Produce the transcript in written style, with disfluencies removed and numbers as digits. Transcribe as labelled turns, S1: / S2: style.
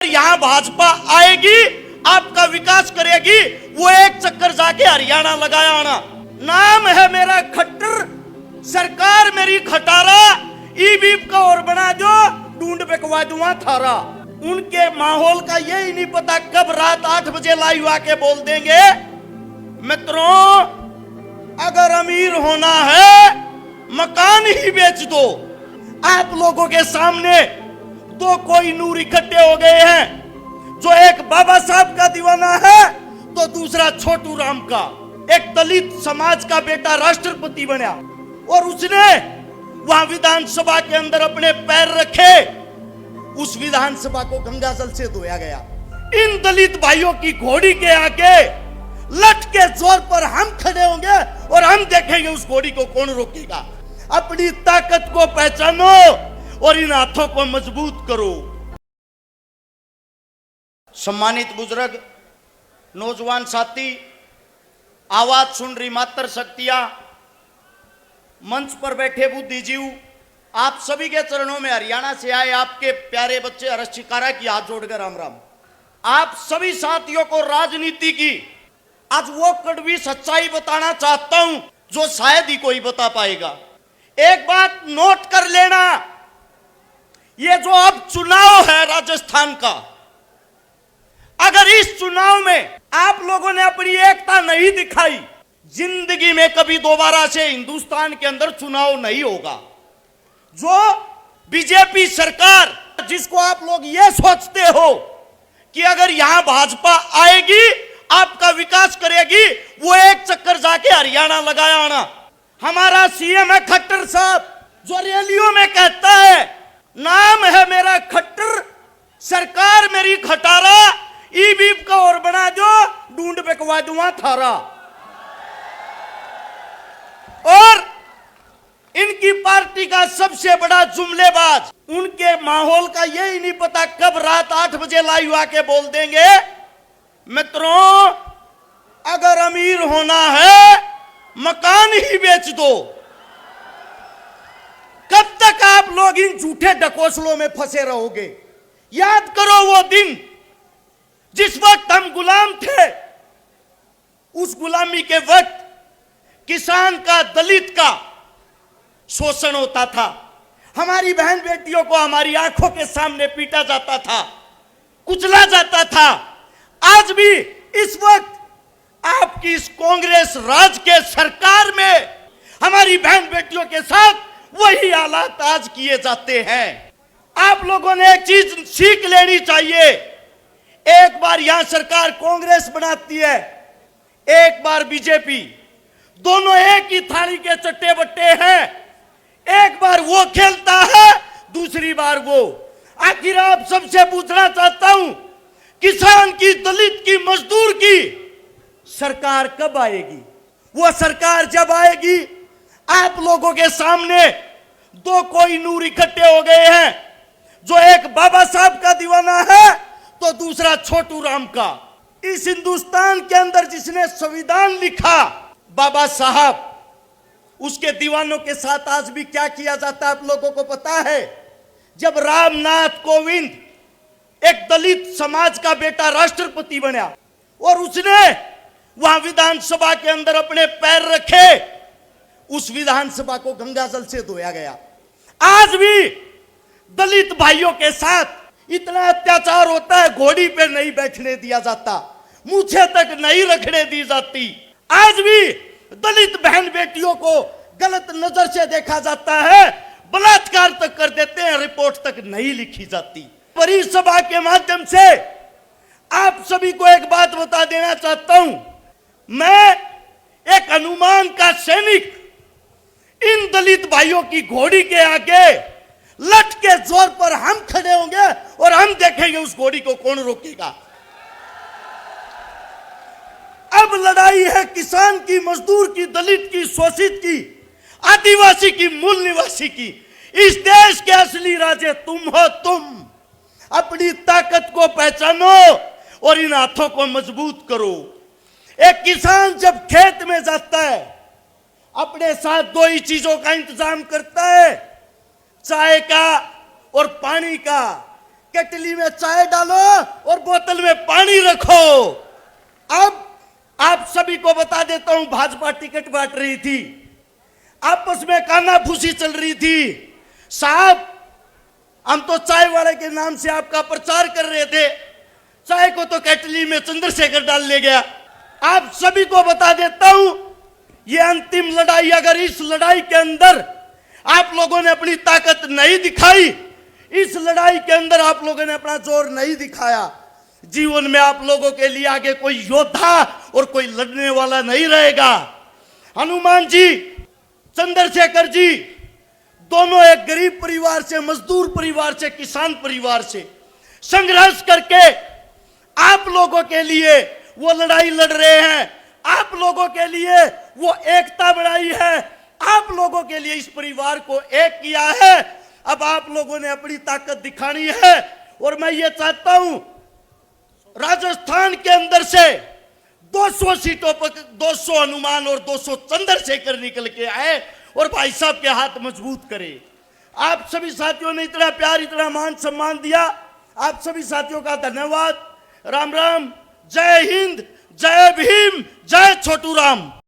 S1: यहां भाजपा आएगी, आपका विकास करेगी, वो एक चक्कर जाके हरियाणा लगाया आना। नाम है मेरा खट्टर, सरकार मेरी खटारा, ई बीप का और बना जो ढूंढ बिकवा दूंगा थारा। उनके माहौल का यही नहीं पता कब रात 8 बजे लाइव आके बोल देंगे मित्रों अगर अमीर होना है मकान ही बेच दो। आप लोगों के सामने दो कोई नूर इकट्ठे हो गए हैं, जो एक बाबा साहब का दीवाना है तो दूसरा छोटू राम का। एक दलित समाज का बेटा राष्ट्रपति बना और उसने वहां विधानसभा के अंदर अपने पैर रखे, उस विधानसभा को गंगाजल से धोया गया। इन दलित भाइयों की घोड़ी के आगे लठ के जोर पर हम खड़े होंगे और हम देखेंगे उस घोड़ी को कौन रोकेगा। अपनी ताकत को पहचानो और इन हाथों को मजबूत करो। सम्मानित बुजुर्ग, नौजवान साथी, आवाज सुन रही मात्र शक्तियां, मंच पर बैठे बुद्धिजीव, आप सभी के चरणों में हरियाणा से आए आपके प्यारे बच्चे हर्ष शिकारा की हाथ जोड़कर राम राम। आप सभी साथियों को राजनीति की आज वो कड़वी सच्चाई बताना चाहता हूं जो शायद ही कोई बता पाएगा। एक बात नोट कर लेना, ये जो अब चुनाव है राजस्थान का, अगर इस चुनाव में आप लोगों ने अपनी एकता नहीं दिखाई, जिंदगी में कभी दोबारा से हिंदुस्तान के अंदर चुनाव नहीं होगा। जो बीजेपी सरकार, जिसको आप लोग ये सोचते हो कि अगर यहां भाजपा आएगी आपका विकास करेगी, वो एक चक्कर जाके हरियाणा लगाया आना। हमारा सीएम है खट्टर साहब, जो रैलियों में कहता है नाम है मेरा खट्टर, सरकार मेरी खटारा, ई बीप का और बना जो ढूंढ बिकवा दूंगा थारा। और इनकी पार्टी का सबसे बड़ा जुमलेबाज, उनके माहौल का यही नहीं पता कब रात 8 बजे लाइव आके बोल देंगे मित्रों अगर अमीर होना है मकान ही बेच दो। कब तक आप लोग इन झूठे ढकोसलों में फंसे रहोगे? याद करो वो दिन जिस वक्त हम गुलाम थे, उस गुलामी के वक्त किसान का, दलित का शोषण होता था। हमारी बहन बेटियों को हमारी आंखों के सामने पीटा जाता था, कुचला जाता था। आज भी इस वक्त आपकी इस कांग्रेस राज के सरकार में हमारी बहन बेटियों के साथ वही हालात आज किए जाते हैं। आप लोगों ने एक चीज सीख लेनी चाहिए, एक बार यहां सरकार कांग्रेस बनाती है, एक बार बीजेपी, दोनों एक ही थाली के चट्टे बट्टे हैं। एक बार वो खेलता है, दूसरी बार वो। आखिर आप सबसे पूछना चाहता हूं, किसान की, दलित की, मजदूर की सरकार कब आएगी? वो सरकार जब आएगी, आप लोगों के सामने दो कोई नूर इकट्ठे हो गए हैं, जो एक बाबा साहब का दीवाना है तो दूसरा छोटू राम का। इस हिंदुस्तान के अंदर जिसने संविधान लिखा बाबा साहब, उसके दीवानों के साथ आज भी क्या किया जाता है आप लोगों को पता है? जब रामनाथ कोविंद, एक दलित समाज का बेटा, राष्ट्रपति बना और उसने वहां विधानसभा के अंदर अपने पैर रखे, उस विधानसभा को गंगाजल से धोया गया। आज भी दलित भाइयों के साथ इतना अत्याचार होता है, घोड़ी पे नहीं बैठने दिया जाता, मूछें तक नहीं रखने दी जाती। आज भी दलित बहन बेटियों को गलत नजर से देखा जाता है, बलात्कार तक कर देते हैं, रिपोर्ट तक नहीं लिखी जाती। परिसभा के माध्यम से आप सभी को एक बात बता देना चाहता हूं, मैं एक हनुमान का सैनिक इन दलित भाइयों की घोड़ी के आगे लठ के जोर पर हम खड़े होंगे और हम देखेंगे उस घोड़ी को कौन रोकेगा। अब लड़ाई है किसान की, मजदूर की, दलित की, शोषित की, आदिवासी की, मूल निवासी की। इस देश के असली राजे तुम हो। तुम अपनी ताकत को पहचानो और इन हाथों को मजबूत करो। एक किसान जब खेत में जाता है, अपने साथ दो ही चीजों का इंतजाम करता है, चाय का और पानी का। केटली में चाय डालो और बोतल में पानी रखो। अब आप सभी को बता देता हूं, भाजपा टिकट बांट रही थी, आपस में कानाफूसी चल रही थी। साहब, हम तो चाय वाले के नाम से आपका प्रचार कर रहे थे, चाय को तो केटली में चंद्रशेखर डाल ले गया। आप सभी को बता देता हूं, ये अंतिम लड़ाई, अगर इस लड़ाई के अंदर आप लोगों ने अपनी ताकत नहीं दिखाई, इस लड़ाई के अंदर आप लोगों ने अपना जोर नहीं दिखाया, जीवन में आप लोगों के लिए आगे कोई योद्धा और कोई लड़ने वाला नहीं रहेगा। हनुमान जी, चंद्रशेखर जी दोनों एक गरीब परिवार से, मजदूर परिवार से, किसान परिवार से संघर्ष करके आप लोगों के लिए वो लड़ाई लड़ रहे हैं, आप लोगों के लिए वो एकता बढ़ाई है, आप लोगों के लिए इस परिवार को एक किया है। अब आप लोगों ने अपनी ताकत दिखानी है और मैं ये चाहता हूं, राजस्थान के अंदर से 200 सीटों पर 200 हनुमान और 200 चंद्रशेखर निकल के आए और भाई साहब के हाथ मजबूत करे। आप सभी साथियों ने इतना प्यार, इतना मान सम्मान दिया, आप सभी साथियों का धन्यवाद। राम राम, जय हिंद, जय भीम, जय छोटू राम।